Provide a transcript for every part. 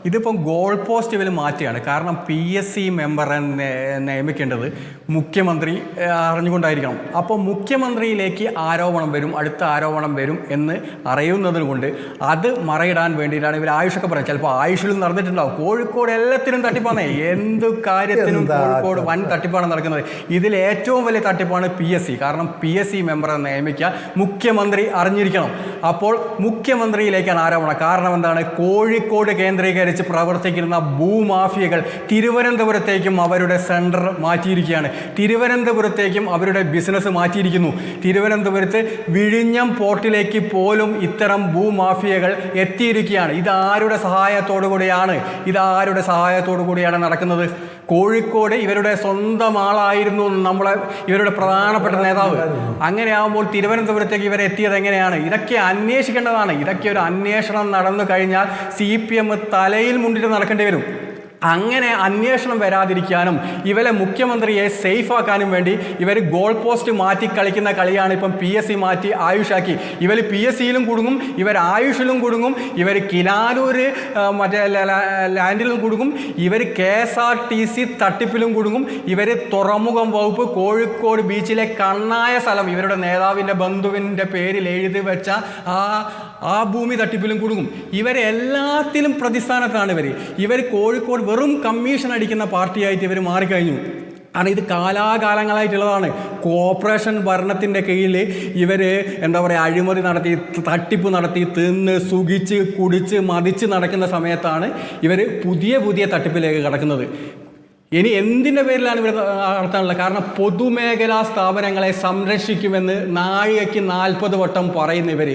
ഇതിപ്പം goal post ഇവർ മാറ്റിയാണ്. കാരണം PSC മെമ്പറെ നിയമിക്കേണ്ടത് മുഖ്യമന്ത്രി അറിഞ്ഞുകൊണ്ടായിരിക്കണം. അപ്പോൾ മുഖ്യമന്ത്രിയിലേക്ക് ആരോപണം വരും, അടുത്ത ആരോപണം വരും എന്ന് അറിയുന്നത് കൊണ്ട് അത് മറയിടാൻ വേണ്ടിയിട്ടാണ് ഇവർ ആയുഷൊക്കെ പറയുന്നത്. ചിലപ്പോൾ ആയുഷിലും നടന്നിട്ടുണ്ടാവും. കോഴിക്കോട് എല്ലാത്തിനും തട്ടിപ്പാണ്, എന്ത് കാര്യത്തിനും കോഴിക്കോട് വൻ തട്ടിപ്പാണ് നടക്കുന്നത്. ഇതിൽ ഏറ്റവും വലിയ തട്ടിപ്പാണ് PSC. കാരണം PSC മെമ്പറെ നിയമിക്കാൻ മുഖ്യമന്ത്രി അറിഞ്ഞിരിക്കണം. അപ്പോൾ മുഖ്യമന്ത്രിയിലേക്കാണ് ആരോപണം. കാരണം എന്താണ്? കോഴിക്കോട് കേന്ദ്രീകരിച്ച് പ്രവർത്തിക്കുന്ന ഭൂമാഫിയകൾ തിരുവനന്തപുരത്തേക്കും അവരുടെ സെൻറ്റർ മാറ്റിയിരിക്കുകയാണ്. തിരുവനന്തപുരത്തേക്കും അവരുടെ ബിസിനസ് മാറ്റിയിരിക്കുന്നു. തിരുവനന്തപുരത്ത് വിഴിഞ്ഞം പോർട്ടിലേക്ക് പോലും ഇത്തരം ഭൂമാഫിയകൾ എത്തിയിരിക്കുകയാണ്. ഇതാരുടെ സഹായത്തോടു കൂടിയാണ് നടക്കുന്നത്? കോഴിക്കോട് ഇവരുടെ സ്വന്തം ആളായിരുന്നു ഇവരുടെ പ്രധാനപ്പെട്ട നേതാവ്. അങ്ങനെയാകുമ്പോൾ തിരുവനന്തപുരത്തേക്ക് ഇവരെ എത്തിയത് എങ്ങനെയാണ്? ഇതൊക്കെ അന്വേഷിക്കേണ്ടതാണ്. ഇതൊക്കെ ഒരു അന്വേഷണം നടന്നു കഴിഞ്ഞാൽ CPM തലയിൽ മുണ്ടിട്ട് നടക്കേണ്ടി വരും. അങ്ങനെ അന്വേഷണം വരാതിരിക്കാനും ഇവരെ മുഖ്യമന്ത്രിയെ സേഫ് ആക്കാനും വേണ്ടി ഇവർ ഗോൾ പോസ്റ്റ് മാറ്റി കളിക്കുന്ന കളിയാണ്. ഇപ്പം PSC മാറ്റി ആയുഷാക്കി. ഇവർ PSCയിലും കുടുങ്ങും, ഇവർ ആയുഷിലും കുടുങ്ങും, ഇവർ കിലാലൂർ മറ്റേ ലാൻഡിലും കുടുങ്ങും, ഇവർ KSRTC തട്ടിപ്പിലും കുടുങ്ങും, ഇവർ തുറമുഖം വകുപ്പ് കോഴിക്കോട് ബീച്ചിലെ കണ്ണായ സ്ഥലം ഇവരുടെ നേതാവിൻ്റെ ബന്ധുവിൻ്റെ പേരിൽ എഴുതി വെച്ച ആ ഭൂമി തട്ടിപ്പിലും കുടുങ്ങും. ഇവരെല്ലാത്തിലും പ്രതിസ്ഥാനത്താണ് ഇവർ കോഴിക്കോട് വെറും കമ്മീഷൻ അടിക്കുന്ന പാർട്ടിയായിട്ട് ഇവർ മാറിക്കഴിഞ്ഞു. കാരണം ഇത് കാലാകാലങ്ങളായിട്ടുള്ളതാണ്. കോർപ്പറേഷൻ ഭരണത്തിൻ്റെ കീഴിൽ ഇവർ അഴിമതി നടത്തി, തട്ടിപ്പ് നടത്തി, തിന്ന് സുഖിച്ച് കുടിച്ച് മതിച്ച് നടക്കുന്ന സമയത്താണ് ഇവർ പുതിയ തട്ടിപ്പിലേക്ക് കടക്കുന്നത്. ഇനി എന്തിൻ്റെ പേരിലാണ് ഇവർ നടത്താനുള്ളത്? കാരണം പൊതുമേഖലാ സ്ഥാപനങ്ങളെ സംരക്ഷിക്കുമെന്ന് നാഴികയ്ക്ക് 40 വട്ടം പറയുന്ന ഇവർ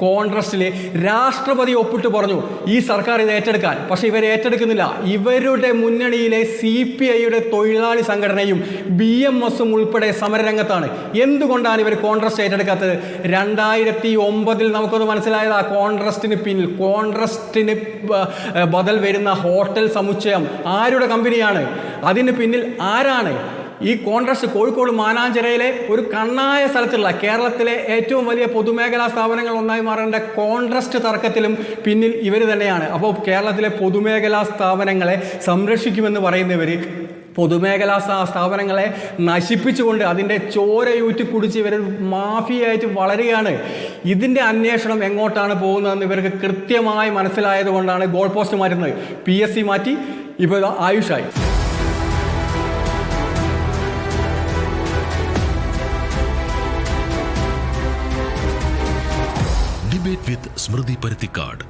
കോൺട്രസ്റ്റിൽ രാഷ്ട്രപതി ഒപ്പിട്ട് പറഞ്ഞു ഈ സർക്കാർ ഇത് ഏറ്റെടുക്കാൻ. പക്ഷേ ഇവർ ഏറ്റെടുക്കുന്നില്ല. ഇവരുടെ മുന്നണിയിലെ CPIയുടെ തൊഴിലാളി സംഘടനയും BMSും ഉൾപ്പെടെ സമരരംഗത്താണ്. എന്തുകൊണ്ടാണ് ഇവർ കോൺട്രസ്റ്റ് ഏറ്റെടുക്കാത്തത്? 2009 നമുക്കൊന്ന് മനസ്സിലായത് കോൺട്രസ്റ്റിന് ബദൽ വരുന്ന ഹോട്ടൽ സമുച്ചയം ആരുടെ കമ്പനിയാണ്? അതിന് പിന്നിൽ ആരാണ്? ഈ കോൺട്രസ്റ്റ് കോഴിക്കോട് മാനാഞ്ചിറയിലെ ഒരു കണ്ണായ സ്ഥലത്തുള്ള കേരളത്തിലെ ഏറ്റവും വലിയ പൊതുമേഖലാ സ്ഥാപനങ്ങൾ ഒന്നായി മാറേണ്ട കോൺട്രസ്റ്റ് തർക്കത്തിലും പിന്നിൽ ഇവർ തന്നെയാണ്. അപ്പോൾ കേരളത്തിലെ പൊതുമേഖലാ സ്ഥാപനങ്ങളെ സംരക്ഷിക്കുമെന്ന് പറയുന്നവർ പൊതുമേഖലാ സ്ഥാപനങ്ങളെ നശിപ്പിച്ചുകൊണ്ട് അതിൻ്റെ ചോരയൂറ്റി കുടിച്ച് ഇവർ മാഫിയായിട്ട് വളരുകയാണ്. ഇതിൻ്റെ അന്വേഷണം എങ്ങോട്ടാണ് പോകുന്നതെന്ന് ഇവർക്ക് കൃത്യമായി മനസ്സിലായതുകൊണ്ടാണ് ഗോൾ പോസ്റ്റ് മാറ്റുന്നത്. PSC മാറ്റി ഇപ്പോൾ ആയുഷായി. ഡിബേറ്റ് വിത്ത് സ്മൃതി പരുത്തിക്കാട്.